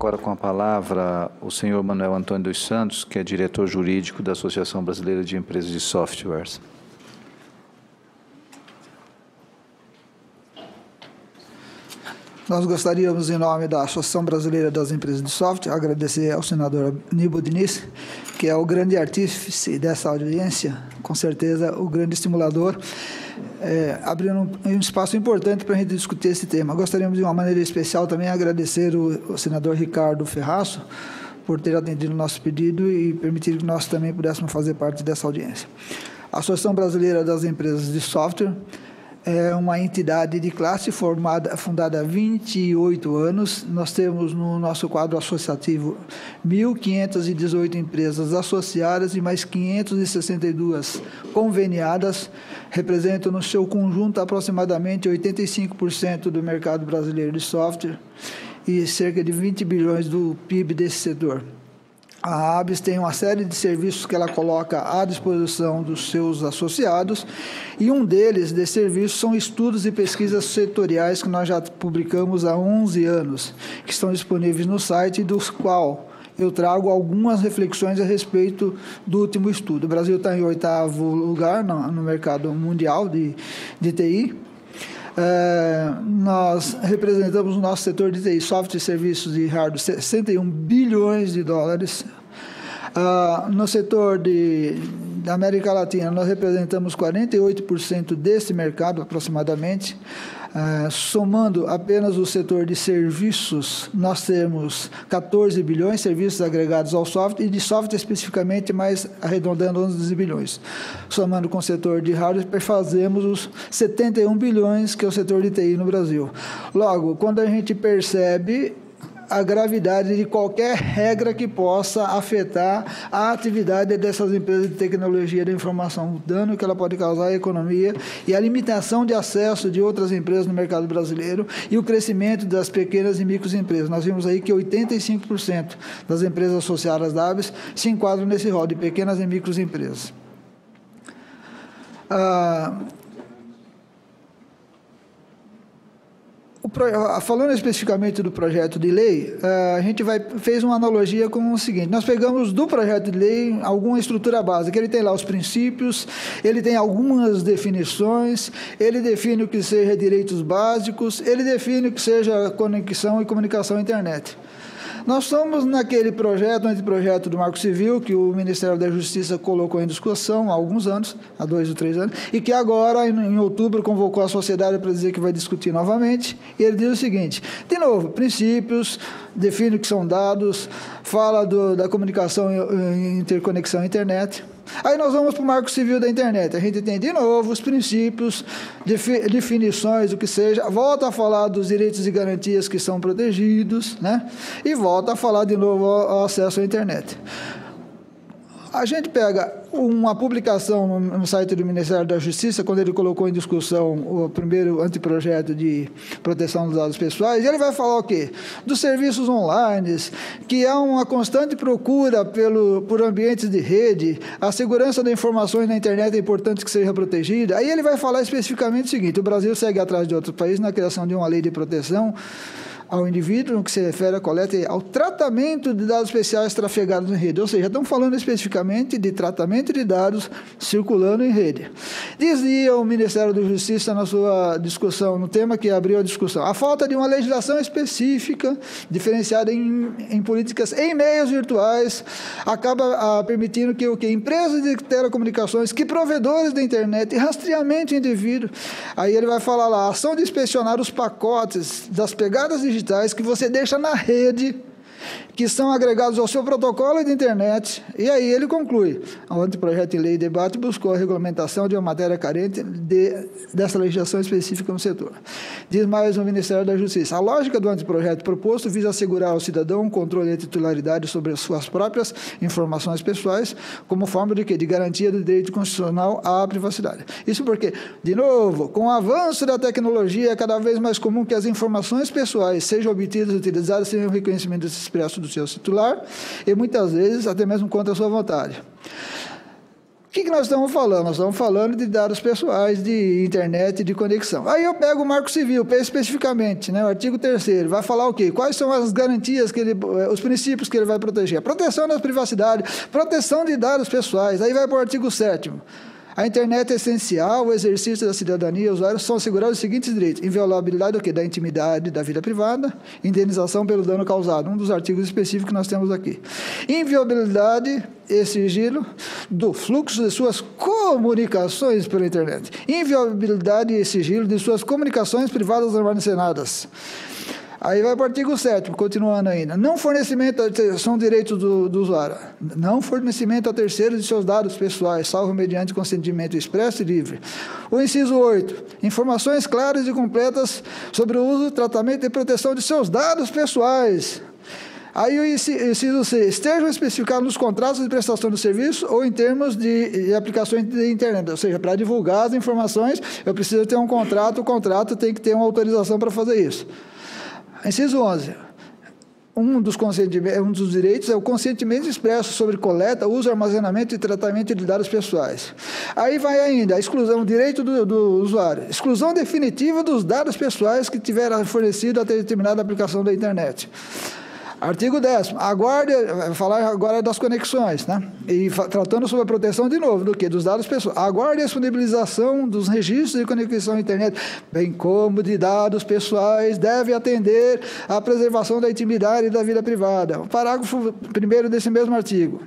agora com a palavra o senhor Manuel Antônio dos Santos, que é diretor jurídico da Associação Brasileira de Empresas de Softwares. Nós gostaríamos, em nome da Associação Brasileira das Empresas de Software, agradecer ao senador Aníbal Diniz, que é o grande artífice dessa audiência, com certeza o grande estimulador, abrindo um espaço importante para a gente discutir esse tema. Gostaríamos, de uma maneira especial, também agradecer o senador Ricardo Ferraço por ter atendido o nosso pedido e permitir que nós também pudéssemos fazer parte dessa audiência. A Associação Brasileira das Empresas de Software é uma entidade de classe fundada há 28 anos. Nós temos no nosso quadro associativo 1.518 empresas associadas e mais 562 conveniadas, representam no seu conjunto aproximadamente 85% do mercado brasileiro de software e cerca de 20 bilhões do PIB desse setor. A ABS tem uma série de serviços que ela coloca à disposição dos seus associados, e um desses serviços são estudos e pesquisas setoriais que nós já publicamos há 11 anos, que estão disponíveis no site, dos quais eu trago algumas reflexões a respeito do último estudo. O Brasil está em 8º lugar no mercado mundial de TI. Nós representamos o nosso setor de TI, software, serviços e hardware, 61 bilhões de dólares. No setor da América Latina, nós representamos 48% desse mercado, aproximadamente. Somando apenas o setor de serviços, nós temos 14 bilhões, serviços agregados ao software, e de software especificamente, mais arredondando 11 bilhões. Somando com o setor de hardware, fazemos os 71 bilhões, que é o setor de TI no Brasil. Logo, quando a gente percebe a gravidade de qualquer regra que possa afetar a atividade dessas empresas de tecnologia da informação, o dano que ela pode causar à economia e a limitação de acesso de outras empresas no mercado brasileiro e o crescimento das pequenas e microempresas. Nós vimos aí que 85% das empresas associadas da ABS se enquadram nesse rol de pequenas e microempresas. Falando especificamente do projeto de lei, a gente fez uma analogia com o seguinte: nós pegamos do projeto de lei alguma estrutura básica, ele tem lá os princípios, ele tem algumas definições, ele define o que seja direitos básicos, ele define o que seja conexão e comunicação à internet. Nós estamos naquele projeto, anteprojeto do Marco Civil, que o Ministério da Justiça colocou em discussão há alguns anos, há 2 ou 3 anos, e que agora, em outubro, convocou a sociedade para dizer que vai discutir novamente. E ele diz o seguinte: de novo, princípios, define o que são dados, fala da comunicação e interconexão à internet. Aí nós vamos para o Marco Civil da internet. A gente tem, de novo, os princípios, definições, o que seja, volta a falar dos direitos e garantias que são protegidos, né? E volta a falar de novo ao acesso à internet. A gente pega uma publicação no site do Ministério da Justiça, quando ele colocou em discussão o primeiro anteprojeto de proteção dos dados pessoais, e ele vai falar o quê? Dos serviços online, que há uma constante procura por ambientes de rede, a segurança das informações na internet é importante que seja protegida. Aí ele vai falar especificamente o seguinte: o Brasil segue atrás de outros países na criação de uma lei de proteção ao indivíduo, no que se refere à coleta e ao tratamento de dados pessoais trafegados em rede. Ou seja, estamos falando especificamente de tratamento de dados circulando em rede. Dizia o Ministério da Justiça na sua discussão, no tema que abriu a discussão, a falta de uma legislação específica, diferenciada em políticas em meios virtuais, acaba permitindo que empresas de telecomunicações, que provedores da internet, rastreamento indevido, aí ele vai falar lá, ação de inspecionar os pacotes das pegadas digitais que você deixa na rede, que são agregados ao seu protocolo de internet. E aí ele conclui: o anteprojeto de lei e debate buscou a regulamentação de uma matéria carente dessa legislação específica no setor. Diz mais o Ministério da Justiça: a lógica do anteprojeto proposto visa assegurar ao cidadão um controle de titularidade sobre as suas próprias informações pessoais, como forma de quê? De garantia do direito constitucional à privacidade. Isso porque, de novo, com o avanço da tecnologia, é cada vez mais comum que as informações pessoais sejam obtidas e utilizadas sem o reconhecimento expresso do seu titular, e muitas vezes até mesmo contra a sua vontade. O que nós estamos falando? Nós estamos falando de dados pessoais, de internet, de conexão. Aí eu pego o Marco Civil, especificamente, né, o artigo 3º, vai falar o quê? Quais são as garantias, os princípios que ele vai proteger? A proteção da privacidade, proteção de dados pessoais. Aí vai para o artigo 7º. A internet é essencial, o exercício da cidadania, os usuários são assegurados os seguintes direitos: inviolabilidade do quê? Da intimidade, da vida privada, indenização pelo dano causado, um dos artigos específicos que nós temos aqui. Inviolabilidade e sigilo do fluxo de suas comunicações pela internet. Inviolabilidade e sigilo de suas comunicações privadas armazenadas. Aí vai para o artigo 7º, continuando ainda. Não fornecimento, são direitos do usuário. Não fornecimento a terceiros de seus dados pessoais, salvo mediante consentimento expresso e livre. O inciso 8. Informações claras e completas sobre o uso, tratamento e proteção de seus dados pessoais. Aí o inciso 6. Estejam especificados nos contratos de prestação de serviço ou em termos de aplicações de internet. Ou seja, para divulgar as informações, eu preciso ter um contrato, o contrato tem que ter uma autorização para fazer isso. Inciso 11. Um dos direitos é o consentimento expresso sobre coleta, uso, armazenamento e tratamento de dados pessoais. Aí vai ainda a exclusão, direito do usuário. Exclusão definitiva dos dados pessoais que tiveram fornecido até determinada aplicação da internet. Artigo 10º, vai falar agora das conexões, né? E tratando sobre a proteção, de novo, do quê? Dos dados pessoais. Aguarde a disponibilização dos registros de conexão à internet, bem como de dados pessoais, deve atender à preservação da intimidade e da vida privada. O parágrafo 1º desse mesmo artigo.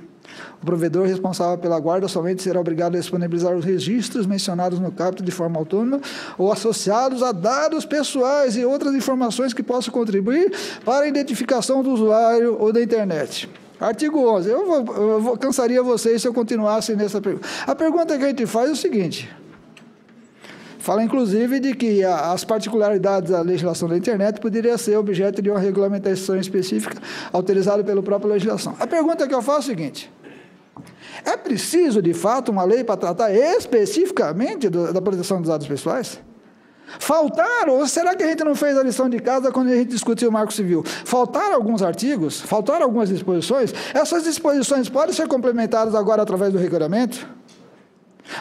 O provedor responsável pela guarda somente será obrigado a disponibilizar os registros mencionados no caput de forma autônoma ou associados a dados pessoais e outras informações que possam contribuir para a identificação do usuário ou da internet. Artigo 11. Eu cansaria vocês se eu continuasse nessa pergunta. A pergunta que a gente faz é o seguinte. Fala, inclusive, de que as particularidades da legislação da internet poderiam ser objeto de uma regulamentação específica autorizada pela própria legislação. A pergunta que eu faço é a seguinte. É preciso, de fato, uma lei para tratar especificamente da proteção dos dados pessoais? Faltaram, ou será que a gente não fez a lição de casa quando a gente discutiu o Marco Civil? Faltaram alguns artigos? Faltaram algumas disposições? Essas disposições podem ser complementadas agora através do regulamento?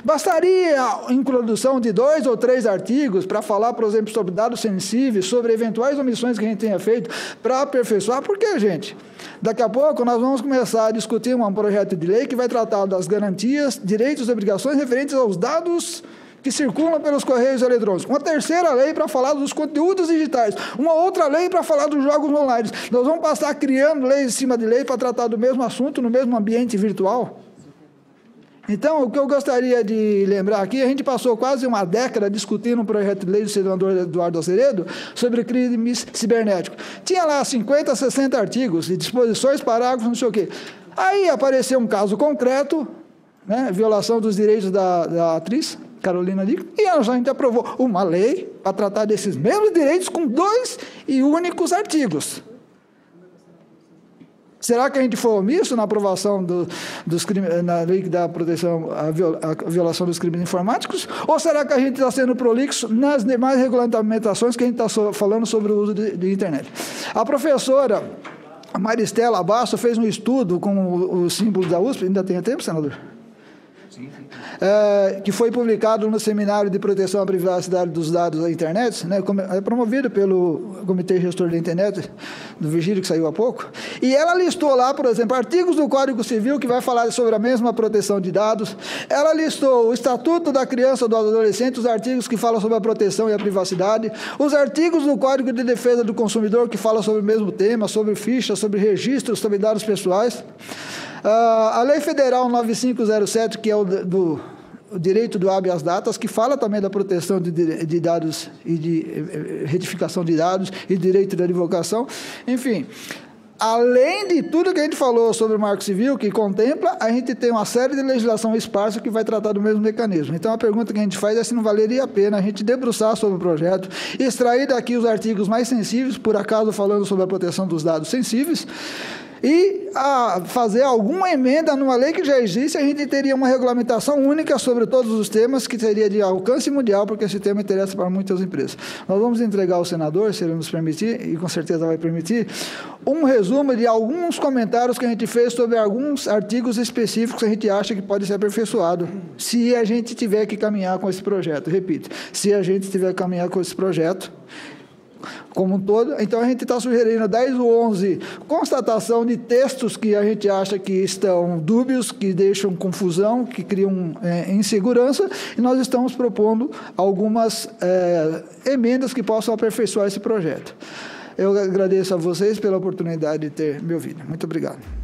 Bastaria a introdução de 2 ou 3 artigos para falar, por exemplo, sobre dados sensíveis, sobre eventuais omissões que a gente tenha feito para aperfeiçoar? Por quê, gente? Daqui a pouco nós vamos começar a discutir um projeto de lei que vai tratar das garantias, direitos e obrigações referentes aos dados que circulam pelos correios eletrônicos. Uma terceira lei para falar dos conteúdos digitais. Uma outra lei para falar dos jogos online. Nós vamos passar criando leis em cima de lei para tratar do mesmo assunto no mesmo ambiente virtual? Então, o que eu gostaria de lembrar aqui, a gente passou quase uma década discutindo um projeto de lei do senador Eduardo Aceredo sobre crimes cibernéticos. Tinha lá 50, 60 artigos e disposições, parágrafos, não sei o quê. Aí apareceu um caso concreto, né, violação dos direitos da atriz Carolina Dickmann, e a gente aprovou uma lei para tratar desses mesmos direitos com 2 e únicos artigos. Será que a gente foi omisso na aprovação dos crimes, na lei da proteção à violação dos crimes informáticos? Ou será que a gente está sendo prolixo nas demais regulamentações que a gente está falando sobre o uso de internet? A professora Maristela Basso fez um estudo com os símbolos da USP, ainda tem tempo, senador? Sim. Que foi publicado no Seminário de Proteção à Privacidade dos Dados da Internet, né, promovido pelo Comitê Gestor da Internet, do Virgílio, que saiu há pouco, e ela listou lá, por exemplo, artigos do Código Civil que vai falar sobre a mesma proteção de dados, ela listou o Estatuto da Criança e do Adolescente, os artigos que falam sobre a proteção e a privacidade, os artigos do Código de Defesa do Consumidor que falam sobre o mesmo tema, sobre fichas, sobre registros, sobre dados pessoais. A Lei Federal 9507, que é o direito do habeas datas, que fala também da proteção de dados e de retificação de dados e direito da divulgação. Enfim, além de tudo que a gente falou sobre o Marco Civil, que contempla, a gente tem uma série de legislação esparsa que vai tratar do mesmo mecanismo. Então, a pergunta que a gente faz é se não valeria a pena a gente debruçar sobre o projeto, extrair daqui os artigos mais sensíveis, por acaso falando sobre a proteção dos dados sensíveis, e a fazer alguma emenda numa lei que já existe, a gente teria uma regulamentação única sobre todos os temas, que seria de alcance mundial, porque esse tema interessa para muitas empresas. Nós vamos entregar ao senador, se ele nos permitir, e com certeza vai permitir, um resumo de alguns comentários que a gente fez sobre alguns artigos específicos que a gente acha que pode ser aperfeiçoado, se a gente tiver que caminhar com esse projeto. Repito, se a gente tiver que caminhar com esse projeto, como um todo. Então, a gente está sugerindo 10 ou 11 constatação de textos que a gente acha que estão dúbios, que deixam confusão, que criam insegurança, e nós estamos propondo algumas emendas que possam aperfeiçoar esse projeto. Eu agradeço a vocês pela oportunidade de ter me ouvido. Muito obrigado.